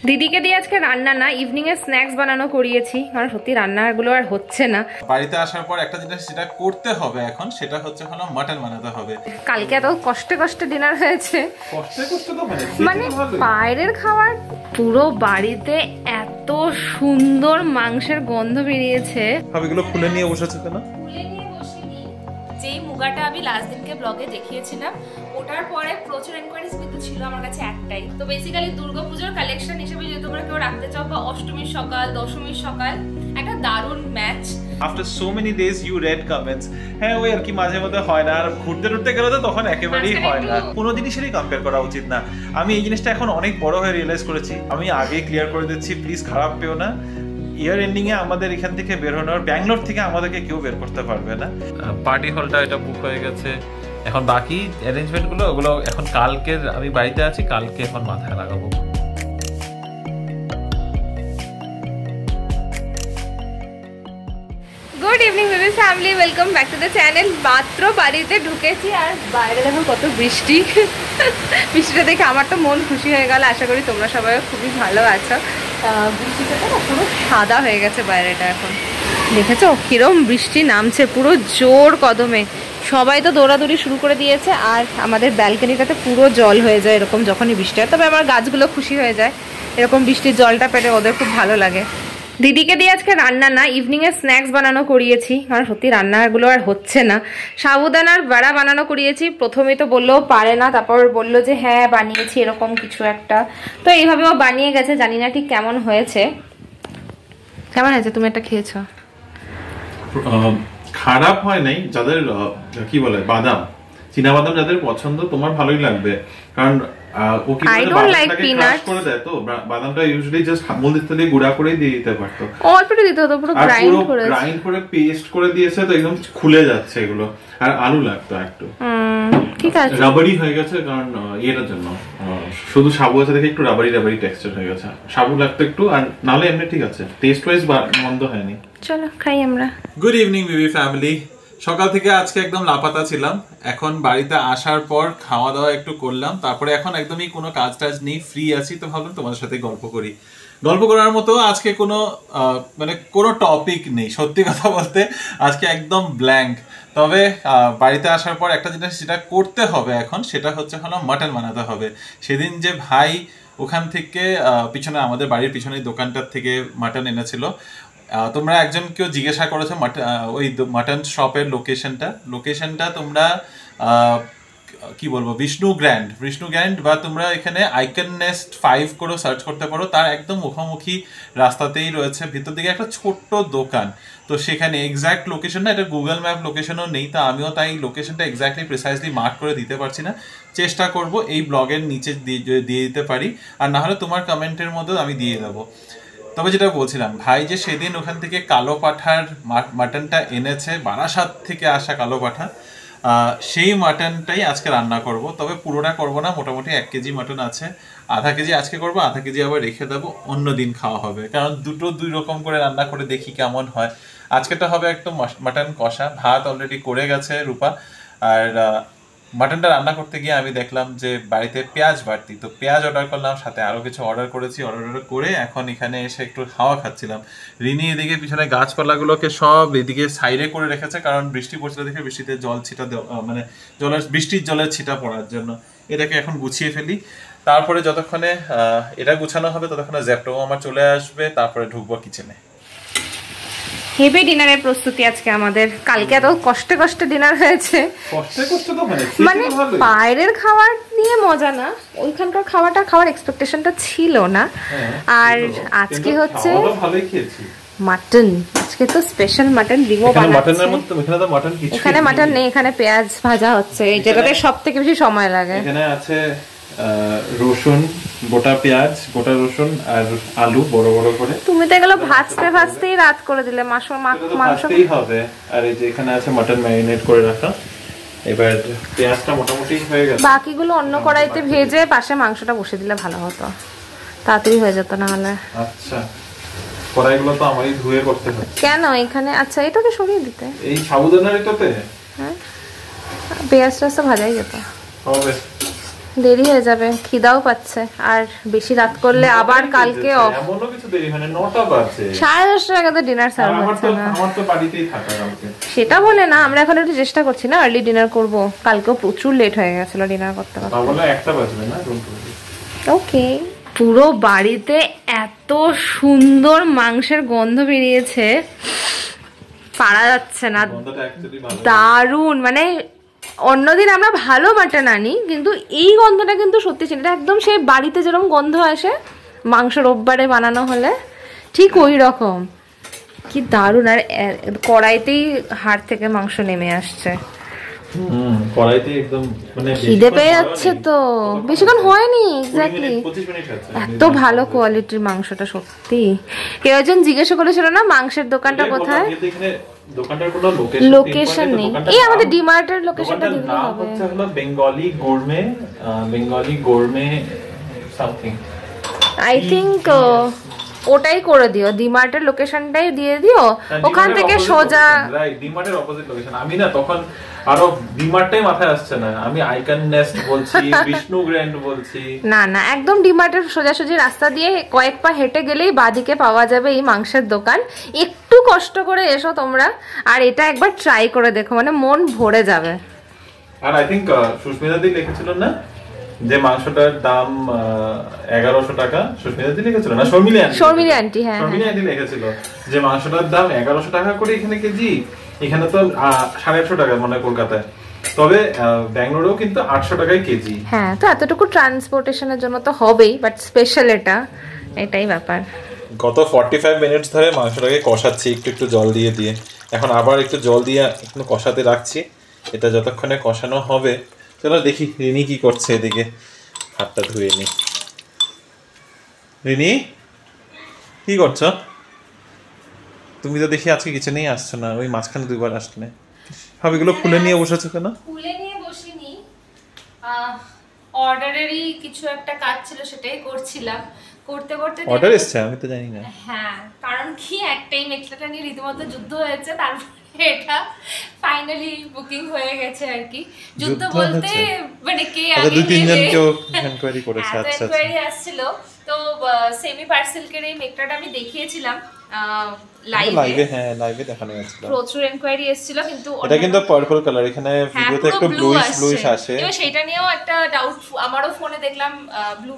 দিদিকে দিয়ে আজকে রান্না না, ইভিনিং এর স্ন্যাক্স বানানো করিয়েছি, কারণ সত্যি রান্নাগুলো আর হচ্ছে না। বাড়িতে আসার পর একটা জিনিস যেটা করতে হবে এখন, সেটা হচ্ছে হলো মাটন বানাতে হবে। কালকে এত কষ্টে কষ্টে ডিনার হয়েছে, কষ্টে কষ্টে তো মানে বাইরের খাবার। পুরো বাড়িতে এত সুন্দর মাংসের গন্ধ বেরিয়েছে। সবগুলো খুলে নিয়ে বসেছে কেন? যেই মুগাটা আমি লাস্ট দিনকে ব্লগে দেখিয়েছিলাম, ওটার পরে প্রচুর এনকোয়ারিজ কিন্তু ছিল আমার কাছে একটাই। তো বেসিক্যালি দুর্গাপূজার কালেকশন হিসেবে যদি তোমরা কেউ রাখতে চাও, বা অষ্টমীর সকাল, দশমীর সকাল, একটা দারুণ match. After so many days you read comments. হ্যাঁ, ওই আর কি মাঝে মধ্যে হয় না, আর ঘুরতে টুরতে গেলে তো তখন একেবারেই হয় না। কোনো জিনিসেরই কম্পেয়ার করা উচিত না। আমি এই জিনিসটা এখন অনেক বড় হয়ে রিয়েলাইজ করেছি। আমি আগে ক্লিয়ার করে দিচ্ছি, প্লিজ খারাপ পেও না। ইয়ার এন্ডিং এ আমাদের এখান থেকে বের হওয়ার, ব্যাঙ্গালোর থেকে আমাদেরকে কেউ বের করতে পারবে না। পার্টি হলটা এটা বুক হয়ে গেছে, এখন বাকি অ্যারেঞ্জমেন্ট গুলো ওগুলো এখন কালকে, আমি বাড়িতে আছি, কালকে এখন মাথায় লাগাবো। Good evening baby family, welcome back to the channel. মাত্র বাড়িতে ঢুকেছি আর বাইরে দেখো কত বৃষ্টি। বৃষ্টিটা দেখে আমার তো মন খুশি হয়ে গেল। আশা করি তোমরা সবাই খুবই ভালো আছো। বৃষ্টিটা তো পুরো সাদা হয়ে গেছে বাইরেটা এখন, দেখেছো কিরম বৃষ্টি নামছে পুরো জোর কদমে। সবাই তো দৌড়াদৌড়ি শুরু করে দিয়েছে, আর আমাদের ব্যালকনিটাতে পুরো জল হয়ে যায় এরকম যখনই বৃষ্টি হয়। তবে আমার গাছগুলো খুশি হয়ে যায় এরকম বৃষ্টির জলটা পেটে, ওদের খুব ভালো লাগে। দিদিকে দিয়ে আজকে রান্না না, ইভিনিং এর স্ন্যাক্স বানানো করিয়েছি, কারণ সত্যি রান্নাগুলো আর হচ্ছে না। সাবুদানার বড়া বানানো করিয়েছি। প্রথমে তো বললো পারে না, তারপর বললো যে হ্যাঁ বানিয়েছি এরকম কিছু একটা। তো এইভাবেও বানিয়ে গেছে, জানি না ঠিক কেমন হয়েছে। কেমন হয়েছে? তুমি একটা খেয়েছো? খারাপ হয় নাই। যাদের কি বলে বাদাম, চীনা বাদাম যাদের পছন্দ, তোমার ভালোই লাগবে, কারণ ও কি বাদামটাকে ক্রাশ করে দেয়। তো বাদামটা ইউজুয়ালি জাস্ট মূলস্থ দিয়ে গুঁড়া করে দিয়ে দিতে পারতো, অল্পটা দিতে হতো, পুরো গ্রাইন্ড করে পেস্ট করে দিয়েছে, তো একদম খুলে যাচ্ছে এগুলো। আর আলু লাগতো একটু, ঠিক আছে, রাবারি হয়ে গেছে, কারণ এটার জন্য শুধু সাবু আছে দেখে একটু রাবারি রাবারি টেক্সচার হয়ে গেছে। সাবু লাগতো একটু, আর নালে এমনি ঠিক আছে, টেস্ট ওয়াইজ মন্দ হয়নি। চলো খাই আমরা। Good evening baby family. সকাল থেকে আজকে একদম লাপাতা ছিলাম। এখন বাড়িতে আসার পর খাওয়া দাওয়া একটু করলাম, তারপরে এখন একদমই কোনো কাজ টাজ নেই, ফ্রি আছি। তো ভাবলাম তোমাদের সাথে গল্প করি। গল্প করার মতো আজকে কোনো মানে কোনো টপিক নেই, সত্যি কথা বলতে আজকে একদম ব্ল্যাঙ্ক। তবে বাড়িতে আসার পর একটা জিনিস যেটা করতে হবে এখন, সেটা হচ্ছে হলো মাটন বানাতে হবে। সেদিন যে ভাই ওখান থেকে পিছনে, আমাদের বাড়ির পিছনে দোকানটার থেকে মাটন এনেছিল। তোমরা একজন কেউ জিজ্ঞাসা করেছো ওই মাটন শপের লোকেশনটা তোমরা কি বলবো, বিষ্ণু গ্র্যান্ড, বা তোমরা এখানে আইকন নেস্ট 5 করে সার্চ করতে পারো। তার একদম মুখোমুখি রাস্তাতেই রয়েছে ভিতর দিকে একটা ছোট্ট দোকান। তো সেখানে এক্স্যাক্ট লোকেশন না, এটা গুগল ম্যাপ লোকেশনও নেই, তা আমিও তাই লোকেশনটা এক্স্যাক্টলি প্রিসাইজলি মার্ক করে দিতে পারছি না। চেষ্টা করব এই ব্লগের নিচে দিয়ে দিতে পারি, আর না হলে তোমার কমেন্টের মধ্যে আমি দিয়ে দেবো। তবে যেটা বলছিলাম, ভাই যে সেদিন ওখান থেকে কালো পাঠার মাটনটা এনেছে, বারাসাত থেকে আসা কালো পাঠা, সেই মাটনটাই আজকে রান্না করব। তবে পুরোটা করব না, মোটামুটি 1 কেজি মাটন আছে, আধা কেজি আজকে করব, আধা কেজি আবার রেখে দেবো, অন্য দিন খাওয়া হবে। কারণ দুই রকম করে রান্না করে দেখি কেমন হয়। আজকেটা হবে একটু মাটন কষা, ভাত অলরেডি করে গেছে রূপা। আর মাটনটা রান্না করতে গিয়ে আমি দেখলাম যে বাড়িতে পেঁয়াজ বাড়তি, তো পেঁয়াজ অর্ডার করলাম, সাথে আরও কিছু অর্ডার করেছি। অর্ডার করে এখন এখানে এসে একটু হাওয়া খাচ্ছিলাম। রিনি এদিকে পিছনে গাছপালাগুলোকে সব এদিকে সাইডে করে রেখেছে, কারণ বৃষ্টি পড়ছিল দেখে বৃষ্টিতে জল ছিটা মানে বৃষ্টির জলের ছিটা পড়ার জন্য। এটাকে এখন গুছিয়ে ফেলি, তারপরে যতক্ষণে এটা গুছানো হবে ততক্ষণে জ্যাপটাও আমার চলে আসবে, তারপরে ঢুকবো কিচেনে। হেভি ডিনারের প্রস্তুতি আজকে আমাদের। কালকে এত কষ্টে কষ্টে ডিনার হয়েছে, মানে বাইরের খাবার নিয়ে মজা না, ওইখানকার খাওয়ার এক্সপেকটেশনটা ছিল না। আর আজকে হচ্ছে মাটন, আজকে তো স্পেশাল মাটন রিমো বানাচ্ছে। এখানে মাটন নেই, এখানে পেঁয়াজ ভাজা হচ্ছে, যেটাতে সবথেকে বেশি সময় লাগে। এখানে আছে রসুন, গোটা পেঁয়াজ, গোটা রসুন আর আলু বড় বড় করে। তুমি তো এগুলো ভাজতেই রাত করে দিলে, মাংস হবে। আর এই যে এখানে আছে মাটন ম্যারিনেট করে রাখা। এবার পেঁয়াজটা মোটামুটি হয়ে গেছে, বাকিগুলো অন্য কড়াইতে ভেজে পাশে মাংসটা বসে দিলে ভালো হতো, তাড়াতাড়ি হয়ে যেত না হলে। আচ্ছা, কড়াইগুলো তো আমারই ধুয়ে করতে হয়। কেন এখানে? আচ্ছা, এটাকে সরিয়ে দিতে। এই সাবুদানার এটাতে হ্যাঁ, পেঁয়াজটা তো ভাজাই যেত। হবে। দেরি হয়ে যাবে, খিদাও পাচ্ছে, আর বেশি রাত করলে আবার কালকে অফ। এমনও কিছু দেরি হয় না, 9টা বাজে। 10:30টার আগে তো ডিনার সার্ভ হচ্ছে না। আমার তো বাড়িতেই থাকা কালকে। সেটা বলে না, আমরা এখন একটু চেষ্টা করছি না আর্লি ডিনার করব। কালকেও প্রচুর লেট হয়ে গেছিল ডিনার করতে করতে। তাহলে 1টা বাজবে না? ওকে। পুরো বাড়িতে এত সুন্দর মাংসের গন্ধ বেরিয়েছে, পারা যাচ্ছে না, দারুণ। মানে অন্যদিন আমরা ভালো মাটন আনি, কিন্তু এই গন্ধটা কিন্তু সত্যি ছিল, এটা একদম সেই বাড়িতে যেরকম গন্ধ আসে মাংস রোববারে বানানো হলে, ঠিক ওই রকম। কি দারুণ। আর কড়াইতেই হাড় থেকে মাংস নেমে আসছে, কড়াইতে একদম মানে খিদে পেয়ে যাচ্ছে তো। বেশিক্ষণ হয়নি, এক্স্যাক্টলি। এত ভালো কোয়ালিটির মাংসটা, সত্যি। কেউ একজন জিজ্ঞাসা করেছিল না মাংসের দোকানটা কোথায়, দোকানটার কোনো লোকেশন নেই। এই আমাদের ডিমার্টের লোকেশনটা দিতে হবে। হচ্ছে হলো বেঙ্গলি গোরমে সামথিং, আই থিংক ওটাই করে দিও, ডিমার্টের লোকেশনটাই দিয়ে দিও, ওখান থেকে সোজা। রাইট, ডিমার্টের অপোজিট লোকেশন। আমি না তখন আরো ডিমার্টটাই মাথায় আসছে না, আমি আইকন নেস্ট বলছি, বিষ্ণু গ্র্যান্ড বলছি। না না, একদম ডিমার্টের সোজাসুজি রাস্তা দিয়ে কয়েক পা হেঁটে গেলেই বাদিকে পাওয়া যাবে এই মাংসের দোকান। একটু কষ্ট করে এসো তোমরা, আর এটা একবার ট্রাই করে দেখো, মানে মন ভরে যাবে। আর আই থিংক সুস্মিতা দি লিখেছিল না যে মাংসটার দাম 1100 টাকা, সুস্মিতা দি লিখেছিল না, শর্মিলা আন্টি, হ্যাঁ শর্মিলা আন্টি লিখেছিল যে মাংসটার দাম 1100 টাকা করে এখানে কেজি। এখানে তো 850 টাকা মনে হয় কলকাতায়, তবে ব্যাঙ্গালোরেও কিন্তু 800 টাকায় কেজি। হ্যাঁ, তো এতটুকু ট্রান্সপোর্টেশনের জন্য তো হবেই, বাট স্পেশাল এটাই ব্যাপার। গত 45 মিনিটস ধরে মাংসটাকে কষাচ্ছি একটু একটু জল দিয়ে দিয়ে, এখন আবার একটু জল দিয়ে একটু কষাতে রাখছি। এটা যতক্ষণে কষানো হবে, চলো দেখি রিনি কি করছে। এদিকে হাতটা ধুয়ে নি। রিনি কি করছো? তুমি তো দেখি আজকে কিচেনেই আসছো না, ওই মাঝখানে দুবার আসলে। সবগুলো খুলে নিয়ে বসেছো কেন? খুলে নিয়ে বসিনি, অর্ডারেরই কিছু একটা কাজ ছিল, সেটাই করছিলাম। করতে করতে অর্ডার এসেছে, আমি তো জানি না। হ্যাঁ, কারণ কি একটাই মেটলাটা নিয়ে রীতিমতো যুদ্ধ হয়েছে, তারপরে এটা ফাইনালি বুকিং হয়ে গেছে আর কি। যুদ্ধ বলতে মানে কে আগে দুই তিনজন কেউ এনকোয়ারি করেছে। আচ্ছা, এনকোয়ারি আসছিল। তো সেমি পার্সেলকের এই মেটলাটা আমি দেখিয়েছিলাম লাইভে। হ্যাঁ, লাইভে দেখানো হয়েছিল, প্রচুর এনকোয়ারি এসেছিল। কিন্তু এটা কিন্তু পার্পল কালার, এখানে ভিডিওতে একটু ব্লুইশ আসে। তো সেটা নিয়েও একটা ডাউট আমারও ফোনে দেখলাম,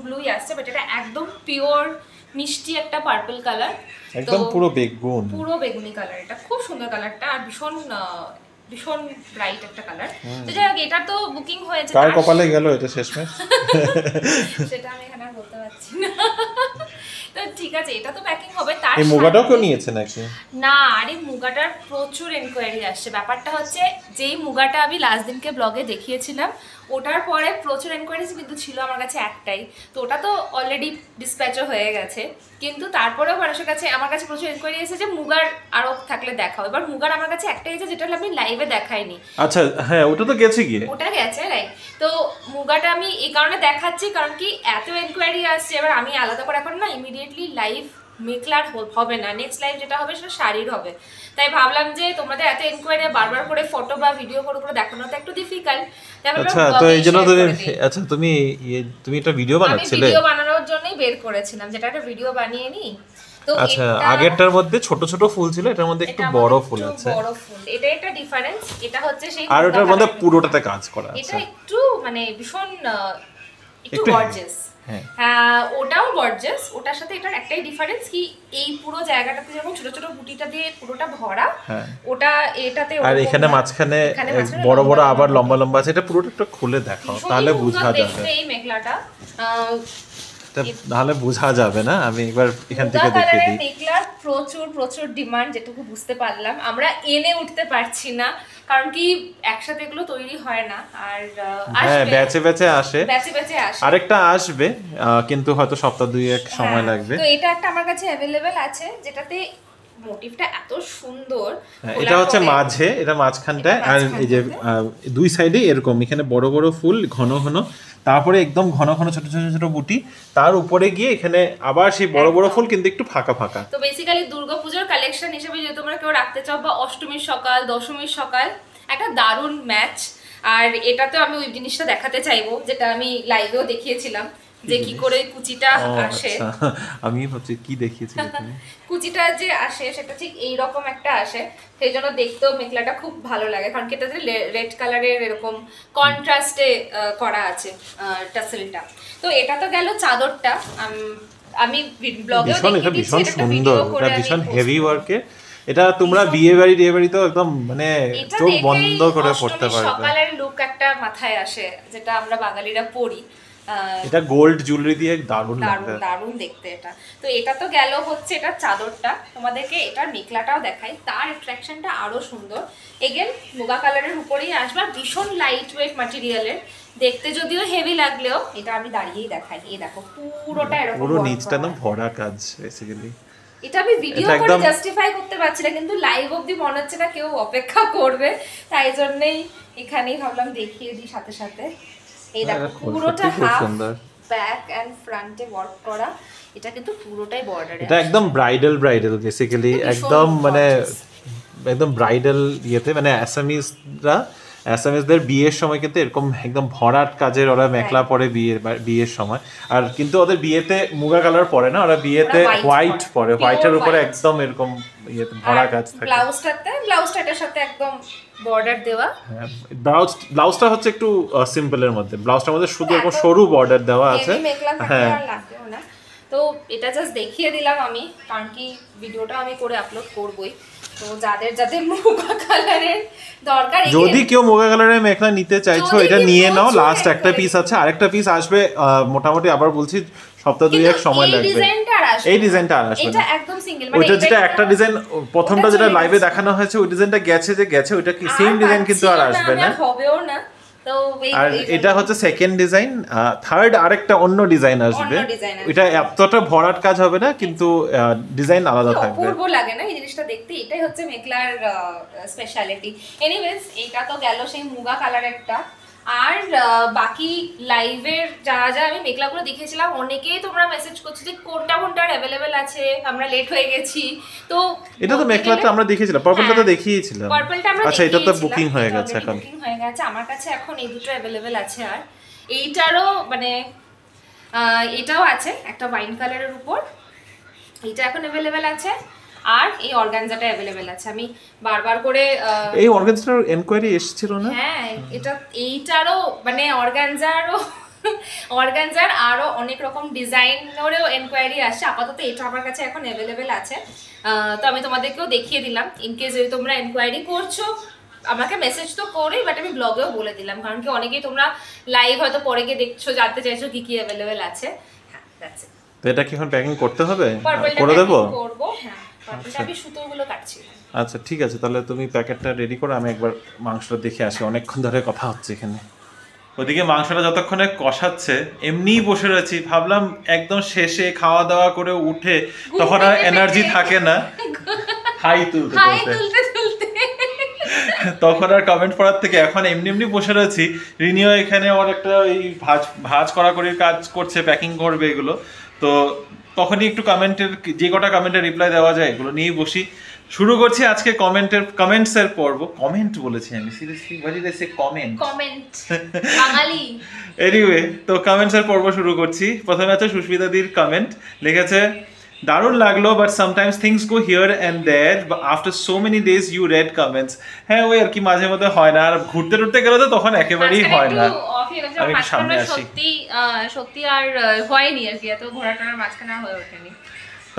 ব্লুই আসছে, বাট এটা একদম পিওর মিষ্টি একটা পার্পল কালার, একদম পুরো বেগুনি কালার। এটা খুব সুন্দর কালারটা, আর ভীষণ ব্রাইট একটা কালার। তো যাই হোক, এটা তো বুকিং হয়েছে। কার কপালে গেল এটা শেষমেশ সেটা আমি এখানে বলতে পারছি না। তো ঠিক আছে, এটা তো প্যাকিং হবে। তার এই মুগাটাও কেউ নিয়েছে নাকি? না, আরে মুগাটার প্রচুর এনকোয়ারি আসছে। ব্যাপারটা হচ্ছে, যেই মুগাটা আমি লাস্ট দিনকে ব্লগে দেখিয়েছিলাম, ওটার পরে প্রচুর এনকোয়ারিজ কিন্তু ছিল আমার কাছে একটাই। তো ওটা তো অলরেডি ডিসপ্যাচও হয়ে গেছে, কিন্তু তারপরেও মানুষের কাছে আমার কাছে প্রচুর এনকোয়ারি এসেছে যে মুগার আরও থাকলে দেখাও। এবার মুগার আমার কাছে একটাই আছে, যেটা আমি লাইভে দেখাইনি। আচ্ছা, হ্যাঁ, ওটা তো গেছে গিয়ে, ওটা গেছে রাইট। তো মুগাটা আমি এই কারণে দেখাচ্ছি, কারণ কি এত এনকোয়ারি আসছে। এবার আমি আলাদা করে এখন না ইমিডিয়েটলি লাইভ মেকলার হবে না, নেক্সট লাইভ যেটা হবে সেটা শাড়ির হবে। তাই ভাবলাম যে তোমাদের এত এনকোয়ারি বারবার করে ফটো বা ভিডিও করে দেখানো তো একটু ডিফিকাল্ট। আচ্ছা, তো এই জন্য তুমি একটা ভিডিও বানাচ্ছিলে? ভিডিও বানানোর জন্যই বের করেছিলাম, যেটা একটা ভিডিও বানিয়ে নি। তো আচ্ছা, আগেরটার মধ্যে ছোট ছোট ফুল ছিল, এটার মধ্যে একটু বড় ফুল আছে। বড় ফুল, এটা একটা ডিফারেন্স। এটা হচ্ছে সেই, আর ওটার মধ্যে পুরোটাতে কাজ করা আছে। এটা একটু মানে ভীষণ একটু গর্জিয়াস। হ্যাঁ, ওটাও গর্জিয়াস। ওটার সাথে এটার একটাই ডিফারেন্স কি, এই পুরো জায়গাটাতে যেমন ছোট ছোট বুটিটা দিয়ে পুরোটা ভরা, ওটা এটাতে, আর এখানে মাঝখানে বড় বড় আবার লম্বা লম্বা আছে। এটা পুরোটা একটু খুলে দেখাও, তাহলে বোঝা যাবে। এই মেখলাটা তাহলে বোঝা যাবে না, আমি একবার এখান থেকে দেখে দিই। মেখলার প্রচুর ডিমান্ড, যেটুকু বুঝতে পারলাম। আমরা এনে উঠতে পারছি না, কারণ কি একসাথে এগুলো তৈরি হয় না। আর হ্যাঁ, ব্যাচে আসে। আরেকটা আসবে, কিন্তু হয়তো সপ্তাহ দুয়েক সময় লাগবে। তো এটা একটা আমার কাছে अवेलेबल আছে, যেটাতে মোটিভটা এত সুন্দর। এটা হচ্ছে মাঝে, এটা মাঝখানটায়, আর এই যে দুই সাইডে এরকম এখানে বড় বড় ফুল ঘন ঘন, তারপরে একদম ঘন ঘন ছোট ছোট ছোট বুটি, তার উপরে গিয়ে এখানে আবার সেই বড় বড় ফুল, কিন্তু একটু ফাঁকা ফাঁকা। তো বেসিক্যালি দুর্গাপূজার কালেকশন হিসেবে যদি তোমরা কেউ রাখতে চাও, বা অষ্টমীর সকাল, দশমীর সকাল, একটা দারুণ ম্যাচ। আর এটাতেও আমি ওই জিনিসটা দেখাতে চাইবো যেটা আমি লাইভেও দেখিয়েছিলাম, যে কি করে কুচিটা আসে। আমি ভাবছি কি দেখিয়েছিল তুমি? কুচিটা যে আসে সেটা ঠিক এইরকম একটা আসে, সেই জন্য দেখতেও মেখলাটা খুব ভালো লাগে, কারণ কি এটাতে রেড কালারের এরকম কন্ট্রাস্টে করা আছে টাসেলটা। তো এটা তো গেল চাদরটা। আমি ব্লগেও দেখিয়ে দিচ্ছি, ভীষণ সুন্দর, এটা ভীষণ হেভি ওয়ার্কে। এটা তোমরা বিয়ে বাড়ি তো একদম মানে চোখ বন্ধ করে পড়তে পারবে। সকালের লুক একটা মাথায় আসে, যেটা আমরা বাঙালিরা পরি। এটা গোল্ড জুয়েলারি দিয়ে দারুণ লাগবে, দারুণ দেখতে এটা। তো এটা তো গেল হচ্ছে এটা চাদরটা, তোমাদেরকে এটার মেখলাটাও দেখাই, তার অ্যাট্রাকশনটা আরো সুন্দর। এগেন মুগা কালারের উপরেই আসবে, ভীষণ লাইট ওয়েট ম্যাটেরিয়ালের, দেখতে যদিও হেভি লাগলেও এটা আমি দাঁড়িয়েই দেখাই। এই দেখো পুরোটা এরকম, পুরো নিচটা না ভরা কাজ বেসিক্যালি। এটা আমি ভিডিও করে জাস্টিফাই করতে পারছি না, কিন্তু লাইভ অবধি মনে হচ্ছে না কেউ অপেক্ষা করবে, তাই জন্যই এখানেই ভাবলাম দেখিয়ে দিই সাথে সাথে। এই দেখো পুরোটা হাফ ব্যাক এন্ড ফ্রন্টে ওয়ার্ক করা, এটা কিন্তু পুরোটাই বর্ডারে। এটা একদম ব্রাইডাল বেসিক্যালি, একদম মানে একদম ব্রাইডাল ইয়েতে, মানে অ্যাসামিজদের বিয়ের সময় কিন্তু এরকম একদম ভরাট কাজের ওরা মেখলা পরে বিয়ের সময়। আর কিন্তু ওদের বিয়েতে মুগা কালার পরে না, ওরা বিয়েতে হোয়াইট পরে, হোয়াইটের উপরে একদম এরকম ইয়েতে ভরা কাজ থাকে। ব্লাউজটা এটার সাথে একদম বর্ডার দেওয়া। ব্লাউজটা হচ্ছে একটু সিম্পলের মধ্যে, ব্লাউজটার মধ্যে শুধু এরকম সরু বর্ডার দেওয়া আছে। হ্যাঁ, তো এটা জাস্ট দেখিয়ে দিলাম আমি, কারণ কি ভিডিওটা আমি করে আপলোড করবই। তো যাদের যাদের মুগা কালারের দরকার, যদি কেউ মুগা কালারের মেখলা নিতে চাইছো এটা নিয়ে নাও, লাস্ট একটা পিস আছে, আরেকটা পিস আসবে মোটামুটি, আবার বলছি সপ্তাহ দুই এক সময় লাগবে। এই ডিজাইনটা আর আসবে এটা একদম সিঙ্গেল, মানে ওইটা যেটা একটা ডিজাইন প্রথমটা যেটা লাইভে দেখানো হয়েছে ওই ডিজাইনটা গেছে, ওইটা কি সেম ডিজাইন কিন্তু আর আসবে না, হবেও না। আর এটা হচ্ছে সেকেন্ড ডিজাইন, থার্ড আরেকটা অন্য ডিজাইন আসবে, এটা এতটা ভরাট কাজ হবে না, কিন্তু ডিজাইন আলাদা থাকবে। অপূর্ব লাগে না এই জিনিসটা দেখতে, এটাই হচ্ছে মেখলার স্পেশালিটি। এনিওয়েজ এটা তো গেল সেই মুগা কালারেরটা। আর বাকি লাইভের যা আমি মেখলাগুলো দেখিয়েছিলাম, অনেকেই তোমরা মেসেজ করছো যে কোনটার অ্যাভেলেবেল আছে, আমরা লেট হয়ে গেছি। তো এটা তো মেখলাটা আমরা দেখিয়েছিলাম, পার্পলটা তো দেখিয়েছিলাম। আচ্ছা, এটা তো বুকিং হয়ে গেছে, এখন বুকিং হয়ে গেছে আমার কাছে, এখন এই দুটো অ্যাভেলেবেল আছে। আর এইটারও মানে এটাও আছে একটা ওয়াইন কালারের উপর, এটা এখন অ্যাভেলেবেল আছে। আর এই অর্গানজাটা অ্যাভেলেবেল আছে। আমি বারবার করে এই অর্গানজার এনকোয়ারি এসেছিল না? হ্যাঁ, এইটারও মানে অর্গানজার আরো অনেক রকম ডিজাইনেরও এনকোয়ারি আসছে। আপাতত এটা আমার কাছে এখন অ্যাভেলেবেল আছে, তো আমি তোমাদেরকেও দেখিয়ে দিলাম। ইনকেস যদি তোমরা এনকোয়ারি করছো আমাকে মেসেজ তো করেই, বাট আমি ব্লগেও বলে দিলাম, কারণ কি অনেকেই তোমরা লাইভ হয়তো পরে গিয়ে দেখছো, জানতে চাইছো কি কি অ্যাভেলেবেল আছে। হ্যাঁ, দ্যাটস ইট। তো এটা কি এখন প্যাকিং করতে হবে? করে দেবো? করব, হ্যাঁ। পার্পলটা আমি সুতোগুলো কাটছি। আচ্ছা ঠিক আছে, তাহলে তুমি প্যাকেটটা রেডি করো, আমি একবার মাংসটা দেখে আসি, অনেকক্ষণ ধরে কথা হচ্ছে এখানে। ওদিকে মাংসটা যতক্ষণে কষাচ্ছে এমনিই বসে রয়েছি, ভাবলাম একদম শেষে খাওয়া দাওয়া করে উঠে তখন আর এনার্জি থাকে না হাই তুলতে তখন আর কমেন্ট পড়ার থেকে এখন এমনি বসে রয়েছি। রিনিও এখানে ওর একটা ওই ভাজ করাকরির কাজ করছে, প্যাকিং করবে এগুলো, তো তখনই একটু যে কটা কমেন্টের রিপ্লাই দেওয়া যায় এগুলো নিয়েই বসি। শুরু করছি আজকে কমেন্টসের পর্ব। কমেন্ট বলেছি আমি, সিরিয়াসলি বাজি দিয়েছে কমেন্ট বাঙালি। এনিওয়ে, তো কমেন্টসের পর্ব শুরু করছি। প্রথমে আছে সুস্মিতাদির কমেন্ট, লিখেছে দারুণ লাগলো, but sometimes things go here and there after so many days you read comments. হ্যাঁ, ওই আর কি মাঝে মধ্যে হয় না, আর ঘুরতে গেলে তো তখন একেবারেই হয় না। আমি সামনে আসি, সত্যি আর হয়নি আর কি, এত ঘোরাটার মাঝখানে হয়ে ওঠেনি।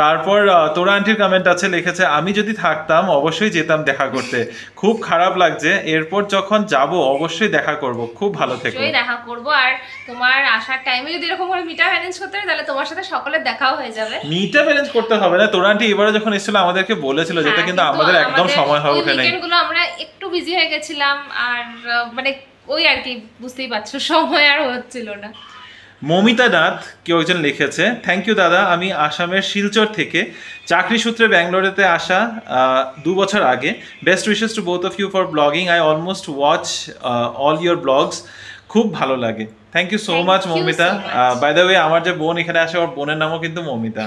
তারপর তোরা আন্টির কমেন্ট আছে, লিখেছে আমি যদি থাকতাম অবশ্যই যেতাম দেখা করতে, খুব খারাপ লাগছে, এরপর যখন যাব অবশ্যই দেখা করব, খুব ভালো থেকো। অবশ্যই দেখা করব, আর তোমার আসার টাইমে যদি এরকম করে মিটা ম্যানেজ করতে হয় তাহলে তোমার সাথে সকলের দেখাও হয়ে যাবে। মিটা ম্যানেজ করতে হবে না, তোরা আন্টি এবারে যখন এসেছিল আমাদেরকে বলেছিল, যেটা কিন্তু আমাদের একদম সময় হয়ে ওঠে নাই। উইকেন্ডগুলো আমরা একটু বিজি হয়ে গেছিলাম, আর মানে ওই আর কি, বুঝতেই পারছো সময় আর হচ্ছিল না। মমিতা নাথ কেউ একজন লিখেছে, থ্যাংক ইউ দাদা, আমি আসামের শিলচর থেকে চাকরি সূত্রে ব্যাঙ্গালোরেতে আসা 2 বছর আগে। Best wishes to both of you for blogging, I almost watch all your blogs, খুব ভালো লাগে। Thank you so much Momita. By the way, আমার যে বোন এখানে আসে ওর বোনের নামও কিন্তু মমিতা।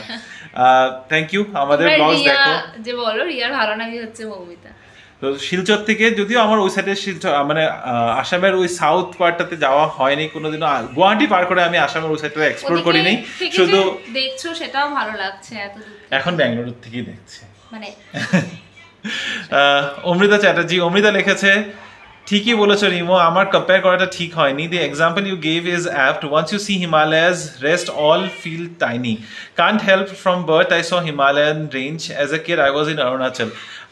থ্যাংক ইউ, আমাদের ব্লগস দেখো। যে বলো রিয়ার ভালো নামই হচ্ছে মমিতা। তো শিলচর থেকে, যদিও আমার ওই সাইডে শিলচর মানে আসামের ওই সাউথ পার্টটাতে যাওয়া হয়নি কোনোদিনও, গুয়াহাটি পার করে আমি আসামের ওই সাইডটা এক্সপ্লোর করিনি, শুধু দেখছো সেটাও ভালো লাগছে এত দূর থেকে। এখন ব্যাঙ্গালোর থেকেই দেখছি মানে অমৃতা চ্যাটার্জি, অমৃতা লিখেছে, ঠিকই বলেছো রিমো, আমার কম্পেয়ার করাটা ঠিক হয়নি। The example you gave is apt. Once you see Himalayas rest all feel tiny. Can't help from birth I saw Himalayan range as a kid I was in Arunachal.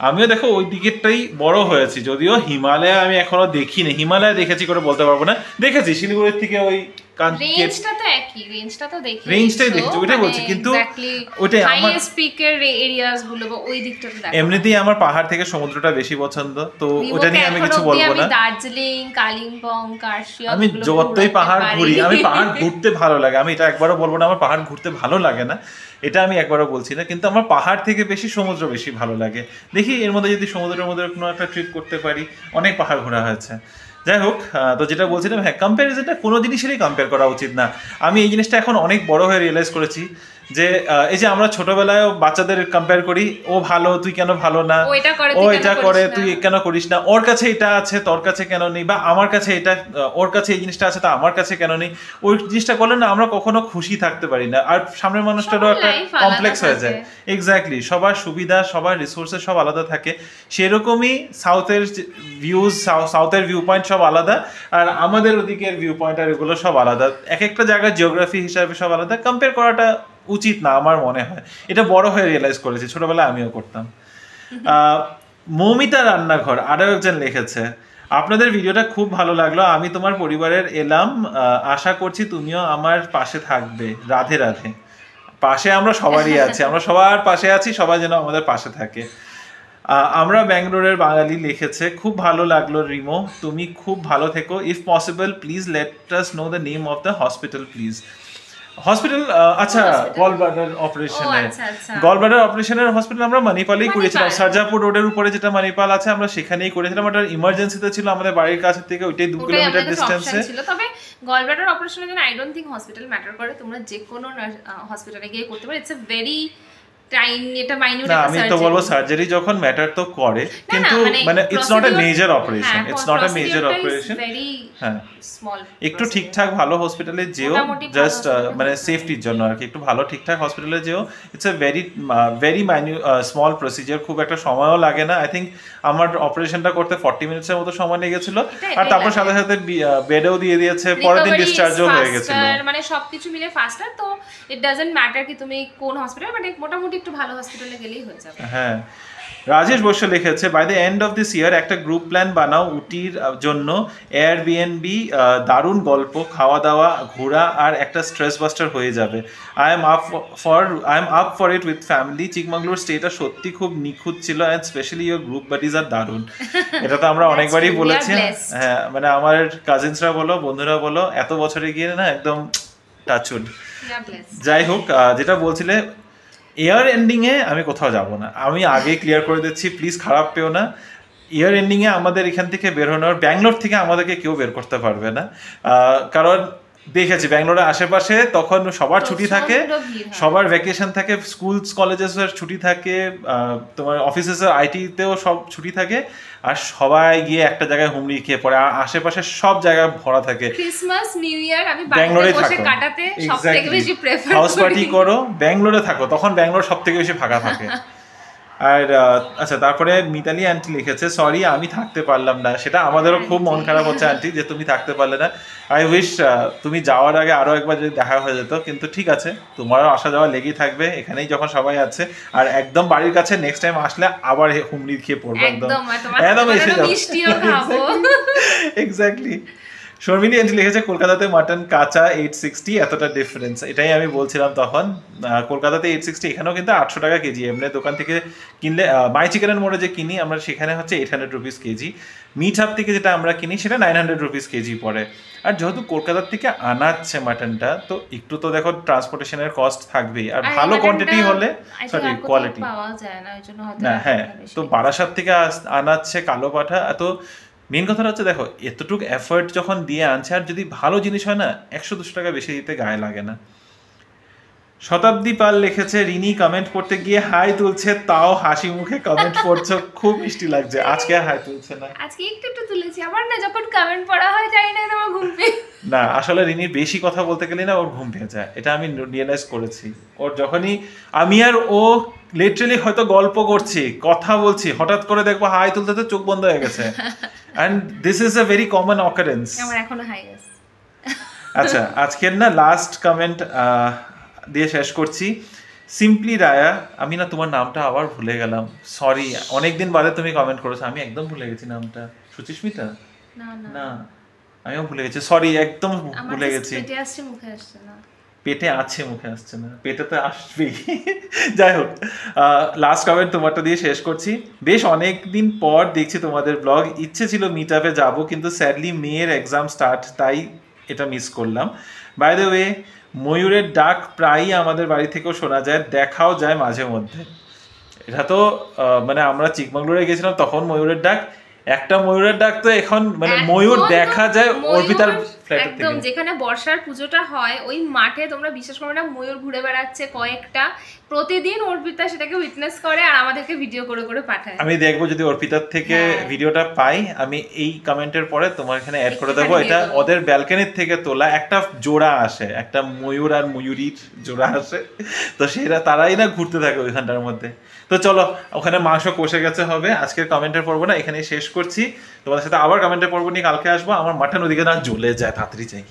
আমিও দেখো ওই দিকেরটাই বড় হয়েছি, যদিও হিমালয় আমি এখনো দেখিনি, হিমালয় দেখেছি করে বলতে পারবো না, দেখেছি শিলিগুড়ির থেকে ওই রেঞ্জটা তো একই, রেঞ্জটা তো দেখি, রেঞ্জটাই দেখছি, ওইটাই বলছি, কিন্তু ওইটাই আমার হাইয়েস্ট পিকের এরিয়াস গুলো বা ওই দিকটাতে দেখো। এমনিতেই আমার পাহাড় থেকে সমুদ্রটা বেশি পছন্দ, তো ওটা নিয়ে আমি কিছু বলবো না। দার্জিলিং, কালিম্পং, কার্শিয়ং, আমি যতই পাহাড় ঘুরি, আমি পাহাড় ঘুরতে ভালো লাগে, আমি এটা একবারও বলবো না আমার পাহাড় ঘুরতে ভালো লাগে না, এটা আমি একবারও বলছি না, কিন্তু আমার পাহাড় থেকে বেশি সমুদ্র বেশি ভালো লাগে। দেখি এর মধ্যে যদি সমুদ্রের মধ্যে কোনো একটা ট্রিপ করতে পারি, অনেক পাহাড় ঘোরা হয়েছে। যাই হোক, তো যেটা বলছিলাম, হ্যাঁ কম্প্যারিজনটা কোনো জিনিসেরই কম্পেয়ার করা উচিত না। আমি এই জিনিসটা এখন অনেক বড় হয়ে রিয়েলাইজ করেছি যে এই যে আমরা ছোটবেলায় বাচ্চাদের কম্পেয়ার করি, ও ভালো তুই কেন ভালো না, ও এটা করে তুই কেন করিস না, ওর কাছে এটা আছে তোর কাছে কেন নেই, বা আমার কাছে এটা, ওর কাছে এই জিনিসটা আছে তা আমার কাছে কেন নেই, ওই জিনিসটা করলে না আমরা কখনো খুশি থাকতে পারি না, আর সামনের মানুষটারও একটা কমপ্লেক্স হয়ে যায়। এক্স্যাক্টলি, সবার সুবিধা সবার রিসোর্সেস সব আলাদা থাকে, সেরকমই সাউথের ভিউজ, সাউথের ভিউ পয়েন্ট সব আলাদা, আর আমাদের ওদিকের ভিউ পয়েন্ট আর এগুলো সব আলাদা, এক একটা জায়গার জিওগ্রাফি হিসাবে সব আলাদা, কম্পেয়ার করাটা উচিত না আমার মনে হয়। এটা বড় হয়ে রিয়েলাইজ করেছি, ছোটবেলায় আমিও করতাম। মৌমিতা রান্নাঘর আরও একজন লিখেছে, আপনাদের ভিডিওটা খুব ভালো লাগলো, আমি তোমার পরিবারের এলাম, আশা করছি তুমিও আমার পাশে থাকবে, রাধে রাধে। পাশে আমরা সবারই আছি, আমরা সবার পাশে আছি, সবাই যেন আমাদের পাশে থাকে। আমরা ব্যাঙ্গালোরের বাঙালি লিখেছে, খুব ভালো লাগলো রিমো, তুমি খুব ভালো থেকো, if possible please let us know the name of the hospital please. Hospital, আচ্ছা গল ব্লাডার অপারেশনের, গল ব্লাডার অপারেশনের হসপিটাল আমরা মানিপালেই করেছিলাম, সারজাপুর রোডের উপরে যেটা মানিপাল আছে আমরা সেখানেই করেছিলাম, ওটা ইমার্জেন্সিতে ছিল আমাদের বাড়ির কাছে থেকে, ওইটাই 2 কিলোমিটার ডিসটেন্সে ছিল। তবে গল ব্লাডার অপারেশনের জন্য I don't think hospital matter করে, তোমরা যে কোনো হসপিটালে গিয়ে করতে পারো, ইটস আ ভেরি টাইম, এটা মাইনিউট একটা সার্জারি। আমি তো বলবো সার্জারি যখন ম্যাটার তো করে, কিন্তু মানে it's not a major operation, it's not a major operation, হ্যাঁ স্মল, একটু ঠিকঠাক ভালো হসপিটালে যেও, জাস্ট মানে সেফটির জন্য আর কি, একটু ভালো ঠিকঠাক হসপিটালে যেও, it's a very minute small procedure, খুব একটা সময়ও লাগে না। আই থিঙ্ক আমার অপারেশনটা করতে 40 মিনিটসের মতো সময় লেগেছিল, আর তারপর সাথে সাথে বেডেও দিয়ে দিয়েছে, পরের দিন ডিসচার্জও হয়ে গেছিল, মানে সবকিছু মিলে ফাস্টার। তো ইট ডাজন্ট ম্যাটার কি তুমি কোন হসপিটাল, মানে মোটামুটি একটু ভালো হসপিটালে গেলেই হয়ে যাবে। হ্যাঁ, রাজেশ বসু লিখেছে, by the end of this year একটা গ্রুপ প্ল্যান বানাও উটির জন্য, এয়ারবিএনবি, দারুণ গল্প, খাওয়া দাওয়া, ঘোরা, আর একটা স্ট্রেস বাস্টার হয়ে যাবে। I am up for it with family. Chikmagalur স্টেটা সত্যি খুব নিখুঁত ছিল, and specially your group buddies আর দারুণ। এটা তো আমরা অনেকবারই বলেছি, হ্যাঁ মানে আমার কাজিনসরা বলো বন্ধুরা বলো, এত বছরে গিয়ে না একদম টাচউড। যাই হোক, যেটা বলছিলে ইয়ার এন্ডিংয়ে আমি কোথাও যাব না, আমি আগেই ক্লিয়ার করে দিচ্ছি, প্লিজ খারাপ পেও না। ইয়ার এন্ডিংয়ে আমাদের এখান থেকে বের হওয়ার, ব্যাঙ্গালোর থেকে আমাদেরকে কেউ বের করতে পারবে না, কারণ দেখেছি ব্যাঙ্গালোরের আশেপাশে তখন সবার ছুটি থাকে, সবার ভ্যাকেশন থাকে, স্কুল কলেজেসের ছুটি থাকে, তোমার অফিসেসের আইটিতেও সব ছুটি থাকে, আর সবাই গিয়ে একটা জায়গায় হুমড়ি খেয়ে পড়ে, আর আশেপাশে সব জায়গা ভরা থাকে। ক্রিসমাস নিউ ইয়ার আমি ব্যাঙ্গালোরে বসে কাটাতে সবথেকে বেশি প্রেফার করি, হাউস পার্টি করো ব্যাঙ্গালোরে থাকো, তখন ব্যাঙ্গালোর সবথেকে বেশি ফাঁকা থাকে। আর আচ্ছা, তারপরে মিতালি আন্টি লিখেছে, সরি আমি থাকতে পারলাম না, সেটা আমাদেরও খুব মন খারাপ হচ্ছে আন্টি যে তুমি থাকতে পারলে না। আই উইশ তুমি যাওয়ার আগে আরও একবার যদি দেখা হয়ে যেত, কিন্তু ঠিক আছে, তোমারও আসা যাওয়া লেগেই থাকবে এখানেই যখন সবাই আছে, আর একদম বাড়ির কাছে নেক্সট টাইম আসলে আবার হুমড়ি খেয়ে পড়বো, একদম এসে যাও, এক্স্যাক্টলি। শর্মিলি আন্টি লিখেছে, কলকাতাতে মাটন কাঁচা 860, এতটা ডিফারেন্স, এটাই আমি বলছিলাম তখন। কলকাতাতে 860, এখানেও কিন্তু 800 টাকা কেজি, এমনি দোকান থেকে কিনলে, মাই চিকেনের মোড়ে যে কিনি আমরা সেখানে হচ্ছে 800 রুপিস কেজি, মিট হাব থেকে যেটা আমরা কিনি সেটা 900 রুপিস কেজি পড়ে। আর যেহেতু কলকাতার থেকে আনাচ্ছে মাটনটা, তো একটু তো দেখো ট্রান্সপোর্টেশনের কস্ট থাকবেই, আর ভালো কোয়ান্টিটি হলে, সরি কোয়ালিটি না, হ্যাঁ তো বারাসাত থেকে আনাচ্ছে কালো পাঠা। তো মেন কথাটা হচ্ছে দেখো, এতটুকু এফর্ট যখন দিয়ে আনছে, আর যদি ভালো জিনিস হয় না, 100-200 টাকা বেশি দিতে গায়ে লাগে না। শতাব্দী পাল লিখেছে, রিনি কমেন্ট পড়তে গিয়ে হাই তুলছে, তাও হাসি মুখে কমেন্ট পড়ছো, খুব মিষ্টি লাগছে। আজকে হাই তুলছে না, আজকে একটু তুলেছি, আবার না যখন কমেন্ট পড়া হয় জানি না তোমার ঘুম পেয়ে না। আসলে রিনির বেশি কথা বলতে গেলে না ওর ঘুম পেয়ে যায়, এটা আমি রিয়েলাইজ করেছি। ওর যখনই আমি আর ও লিটারালি হয়তো গল্প করছি, কথা বলছি, হঠাৎ করে দেখবো হাই তুলতে তো চোখ বন্ধ হয়ে গেছে। And this is a very common occurrence. আমার এখনো হাই আছে। আচ্ছা, আজকের না লাস্ট কমেন্ট দিয়ে শেষ করছি। সিম্পলি রায়া, আমি না তোমার নামটা আবার ভুলে গেলাম, সরি, অনেকদিন বাদে তুমি কমেন্ট করেছো, আমি একদম ভুলে গেছি নামটা। সুচিস্মিতা? না, আমিও ভুলে গেছি, সরি, একদম ভুলে গেছি। পেটে আসছে মুখে আসছে না। পেটে আছে মুখে আসছে না, পেটে তো আসবেই। যাই হোক, লাস্ট কমেন্ট তোমারটা দিয়ে শেষ করছি। বেশ অনেক দিন পর দেখছি তোমাদের ব্লগ, ইচ্ছে ছিল মিট আপে যাবো, কিন্তু স্যাডলি মেয়ের এক্সাম স্টার্ট, তাই এটা মিস করলাম। বাই দ্য ওয়ে, ময়ূরের ডাক প্রায়ই আমাদের বাড়ি থেকেও শোনা যায়, দেখাও যায় মাঝে মধ্যে। এটা তো মানে আমরা চিকমাগলুরে গেছিলাম তখন ময়ূরের ডাক, একটা ময়ূরের ডাক তো এখন মানে ময়ূর দেখা যায় অর্পিতার ফ্ল্যাটের থেকে। একদম যেখানে বর্ষার পুজোটা হয় ওই মাঠে, তোমরা বিশ্বাস করো না, ময়ূর ঘুরে বেড়াচ্ছে কয়েকটা, প্রতিদিন অর্পিতা সেটাকে উইটনেস করে আর আমাদেরকে ভিডিও করে করে পাঠায়। আমি দেখবো যদি অর্পিতার থেকে ভিডিওটা পাই, আমি এই কমেন্টের পরে তোমার এখানে অ্যাড করে দেবো। এটা ওদের ব্যালকনির থেকে তোলা, একটা জোড়া আসে, একটা ময়ূর আর ময়ূরীর জোড়া আসে, তো সেটা তারাই না ঘুরতে থাকে ওইখানটার মধ্যে। তো চলো, ওখানে মাংস কষে গেছে হবে, আজকের কমেন্টের পড়বো না, এখানেই শেষ করছি। তোমাদের সাথে আবার কমেন্টের পর্ব নিয়ে কালকে আসবো। আমার মাটন ওদিকে না জ্বলে যায়, তাড়াতাড়ি চাই।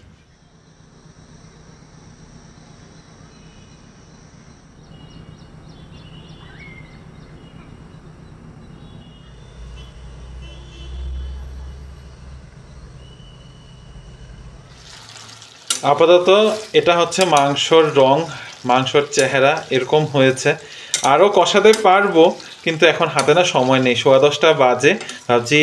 আপাতত এটা হচ্ছে মাংসর রং, মাংসর চেহারা এরকম হয়েছে। আরও কষাতে পারবো, কিন্তু এখন হাতে না সময় নেই, 10:15 বাজে। ভাবছি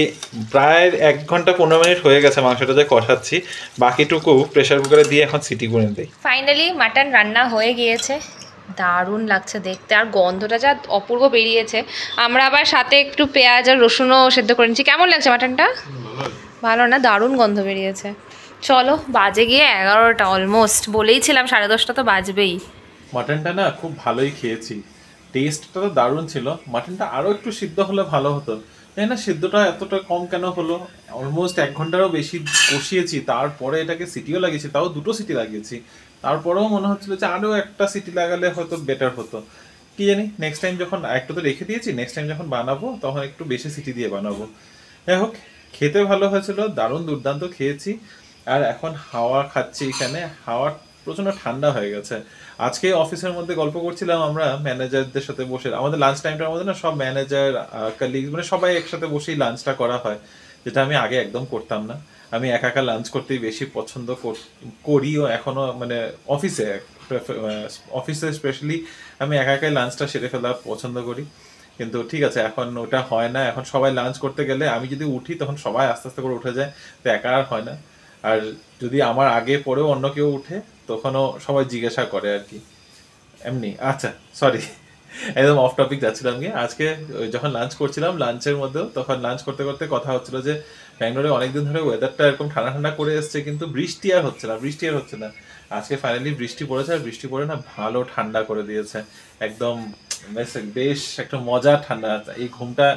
প্রায় 1 ঘন্টা 15 মিনিট হয়ে গেছে মাংসটা যে কষাচ্ছি, বাকিটুকু প্রেশার কুকারে দিয়ে এখন সিটি করে দিই। ফাইনালি মাটন রান্না হয়ে গিয়েছে, দারুণ লাগছে দেখতে, আর গন্ধটা যা অপূর্ব বেরিয়েছে। আমরা আবার সাথে একটু পেঁয়াজ আর রসুনও সেদ্ধ করে নিচ্ছি। কেমন লাগছে মাটনটা? ভালো না? দারুণ গন্ধ বেরিয়েছে। চলো, বাজে গিয়ে 11টা অলমোস্ট, বলেইছিলাম 10:30 তো বাজবেই। মাটনটা না খুব ভালোই খেয়েছি, টেস্টটা তো দারুণ ছিল। মাটনটা আরও একটু সিদ্ধ হলে ভালো হতো, তাই না? সিদ্ধটা এতটা কম কেন হলো? অলমোস্ট 1 ঘন্টারও বেশি কষিয়েছি, তারপরে এটাকে সিটিও লাগিয়েছি, তাও 2টো সিটি লাগিয়েছি। তারপরেও মনে হচ্ছিল যে আরও একটা সিটি লাগালে হয়তো বেটার হতো, কি জানি। নেক্সট টাইম যখন একটু তো রেখে দিয়েছি, নেক্সট টাইম যখন বানাবো তখন একটু বেশি সিটি দিয়ে বানাবো। যাই হোক, খেতে ভালো হয়েছিল, দারুণ দুর্দান্ত খেয়েছি। আর এখন হাওয়া খাচ্ছি, এখানে হাওয়া প্রচণ্ড ঠান্ডা হয়ে গেছে। আজকে অফিসের মধ্যে গল্প করছিলাম আমরা ম্যানেজারদের সাথে বসে, আমাদের লাঞ্চ টাইমটার মধ্যে না সব ম্যানেজার কলিগ মানে সবাই একসাথে বসেই লাঞ্চটা করা হয়, যেটা আমি আগে একদম করতাম না। আমি একা একা লাঞ্চ করতেই বেশি পছন্দ করিও এখনও, মানে অফিসে স্পেশালি আমি একা একাই লাঞ্চটা সেরে ফেলা পছন্দ করি। কিন্তু ঠিক আছে, এখন ওটা হয় না। এখন সবাই লাঞ্চ করতে গেলে আমি যদি উঠি তখন সবাই আস্তে আস্তে করে উঠে যায়, তো একা আর হয় না। আর যদি আমার আগে পরেও অন্য কেউ উঠে তখনও সবাই জিজ্ঞাসা করে আর কি, এমনি। আচ্ছা, সরি, একদম অফ টপিক যাচ্ছিলাম গিয়ে। আজকে যখন লাঞ্চ করছিলাম, লাঞ্চের মধ্যেও তখন লাঞ্চ করতে করতে কথা হচ্ছিল যে ব্যাঙ্গালোরে অনেকদিন ধরে ওয়েদারটা এরকম ঠান্ডা ঠান্ডা করে এসছে, কিন্তু বৃষ্টি আর হচ্ছে না। আজকে ফাইনালি বৃষ্টি পড়েছে, আর বৃষ্টি পড়ে না ভালো ঠান্ডা করে দিয়েছে, একদম বেশ একটা মজার ঠান্ডা। এই ঘুমটা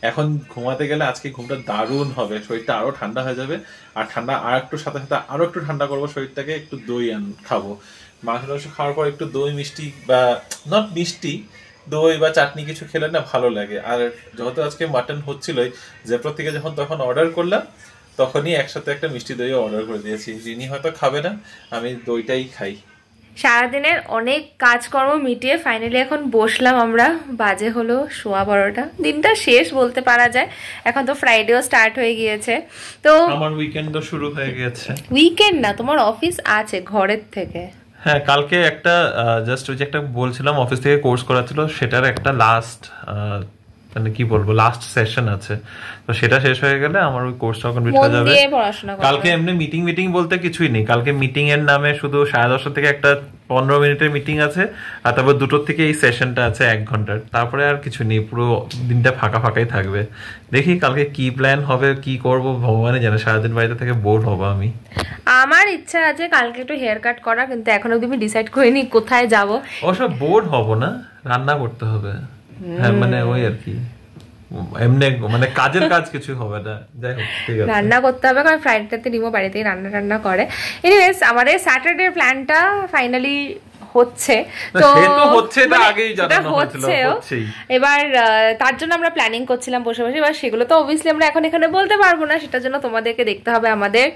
এখন ঘুমাতে গেলে আজকে ঘুমটা দারুণ হবে, শরীরটা আরও ঠান্ডা হয়ে যাবে। আর ঠান্ডা আর একটু সাথে সাথে আরও একটু ঠান্ডা করবো শরীরটাকে, একটু দই খাবো। মাংস খাওয়ার পর একটু দই মিষ্টি বা নট মিষ্টি, দই বা চাটনি কিছু খেলে না ভালো লাগে। আর যেহেতু আজকে মাটন হচ্ছিলই, জেপ্রো থেকে তখন অর্ডার করলাম, তখনই একসাথে একটা মিষ্টি দইও অর্ডার করে দিয়েছি। রিনি হয়তো খাবে না, আমি দইটাই খাই। সারাদিনের অনেক কাজকর্ম মিটিয়ে ফাইনালি এখন বসলাম আমরা, বাজে হলো 12:15। দিনটা শেষ বলতে পারা যায়, এখন তো ফ্রাইডেও স্টার্ট হয়ে গিয়েছে। তো আমার উইকেন্ডও শুরু হয়ে গেছে। উইকেন্ড না, তোমার অফিস আছে ঘরের থেকে। হ্যাঁ, কালকে একটা জাস্ট ওই যে একটা বলছিলাম অফিস থেকে কোর্স করা ছিল, সেটার একটা লাস্ট মানে কি বলবো লাস্ট সেশন আছে, তো সেটা শেষ হয়ে গেলে আমার ওই কোর্সটা কমপ্লিট হয়ে যাবে। কালকে এমনি মিটিং বলতে কিছুই নেই, কালকে মিটিং এর নামে শুধু 10:30 থেকে একটা 15 মিনিটের মিটিং আছে, আর তারপর 2টোর থেকে এই সেশনটা আছে 1 ঘন্টার, তারপরে আর কিছু নেই, পুরো দিনটা ফাঁকাই থাকবে। দেখি কালকে কি প্ল্যান হবে, কি করব ভগবানই জানে, সারাদিন বাড়িতে থেকে বোর হবো আমি। আমার ইচ্ছা আছে কালকে একটু হেয়ার কাট করা, কিন্তু এখন অবধি আমি ডিসাইড করিনি কোথায় যাব। ওসব বোর হব না, রান্না করতে হবে, হ্যাঁ মানে ওই আর কি, এমনি মানে কাজের কাজ কিছু হবে না, যাই হোক ঠিক আছে রান্না করতে হবে, কারণ ফ্রাইডেতে নিমো বাড়িতেই রান্না করে। এনিওয়েজ আমাদের স্যাটারডে প্ল্যানটা ফাইনালি হচ্ছে, তো হচ্ছে না, আগেই জানানো হয়েছিল, হচ্ছেই। এবার তার জন্য আমরা প্ল্যানিং করছিলাম বসে বসে, এবার সেগুলো তো অবভিয়াসলি আমরা এখন এখানে বলতে পারবো না, সেটার জন্য তোমাদেরকে দেখতে হবে আমাদের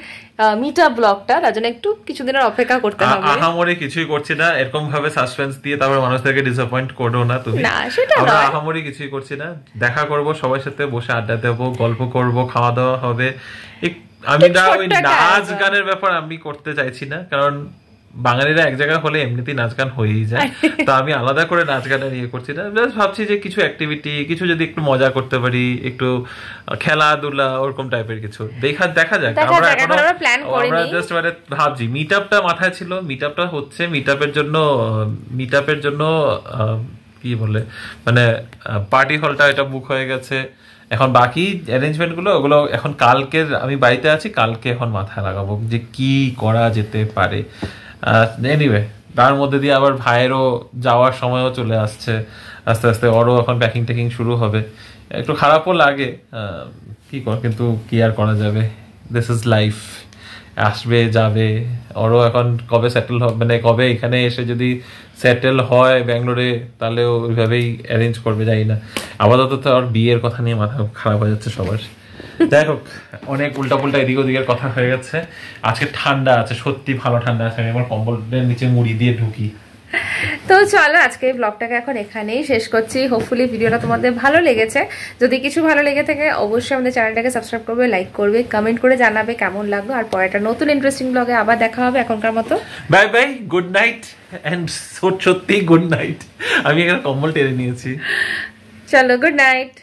মিটআপ ব্লগটা, তার জন্য একটু কিছুদিনের অপেক্ষা করতে হবে। আহামরি কিছুই করছি না, এরকম ভাবে সাসপেন্স দিয়ে তারপর মানুষদেরকে ডিসঅ্যাপয়েন্ট করো না তুমি। না সেটা আমরা আহামরি কিছুই করছি না, দেখা করব সবার সাথে, বসে আড্ডা দেবো, গল্প করব, খাওয়া দাওয়া হবে। আমি না ওই নাচ গানের ব্যাপার আমি করতে চাইছি না, কারণ বাঙালিরা এক জায়গায় হলে এমনিতেই নাচ গান হয়েই যায়, তো আমি আলাদা করে নাচ গানের ইয়ে করছি না, জাস্ট ভাবছি যে কিছু অ্যাক্টিভিটি, কিছু যদি একটু মজা করতে পারি, একটু খেলাধুলা ওরকম টাইপের কিছু দেখা যাক। আমরা জাস্ট মানে ভাবছি, মিট আপটা মাথায় ছিল, মিট আপটা হচ্ছে, মিট আপের জন্য কি বলে মানে পার্টি হলটা এটা বুক হয়ে গেছে, এখন বাকি অ্যারেঞ্জমেন্ট গুলো ওগুলো এখন কালকে, আমি বাড়িতে আছি, কালকে এখন মাথায় লাগাবো যে কি করা যেতে পারে। এনিওয়ে তার মধ্যে দিয়ে আবার ভাইয়েরও যাওয়ার সময়ও চলে আসছে, আস্তে আস্তে ওরও এখন প্যাকিং ট্যাকিং শুরু হবে, একটু খারাপও লাগে, কিন্তু কি আর করা যাবে, দিস ইজ লাইফ, আসবে যাবে। ওরও এখন কবে সেটেল হবে, মানে কবে এখানে এসে যদি সেটেল হয় ব্যাঙ্গালোরে, তাহলে ওইভাবেই অ্যারেঞ্জ করবে, যাই না। আপাতত তো আর বিয়ের কথা নিয়ে মাথা খারাপ হয়ে যাচ্ছে সবার। যাই হোক, অনেক উল্টাপুল্টা এদিক ওদিকের কথা হয়ে গেছে। আজকে ঠান্ডা আছে, সত্যি ভালো ঠান্ডা আছে, আমি আমার কম্বলের নিচে মুড়ি দিয়ে ঢুকি। তো চলো আজকে ব্লগটাকে এখন এখানেই শেষ করছি। হোপফুলি ভিডিওটা তোমাদের ভালো লেগেছে, যদি কিছু ভালো লেগে থাকে অবশ্যই আমাদের চ্যানেলটাকে সাবস্ক্রাইব করবে, লাইক করবে, কমেন্ট করে জানাবে কেমন লাগলো। আর পরেরটা নতুন ইন্টারেস্টিং ব্লগে আবার দেখা হবে। এখনকার মতো bye bye, good night, and সত্যি গুড নাইট। আমি এখানে কম্বল টেনে নিয়েছি। চলো, গুড নাইট।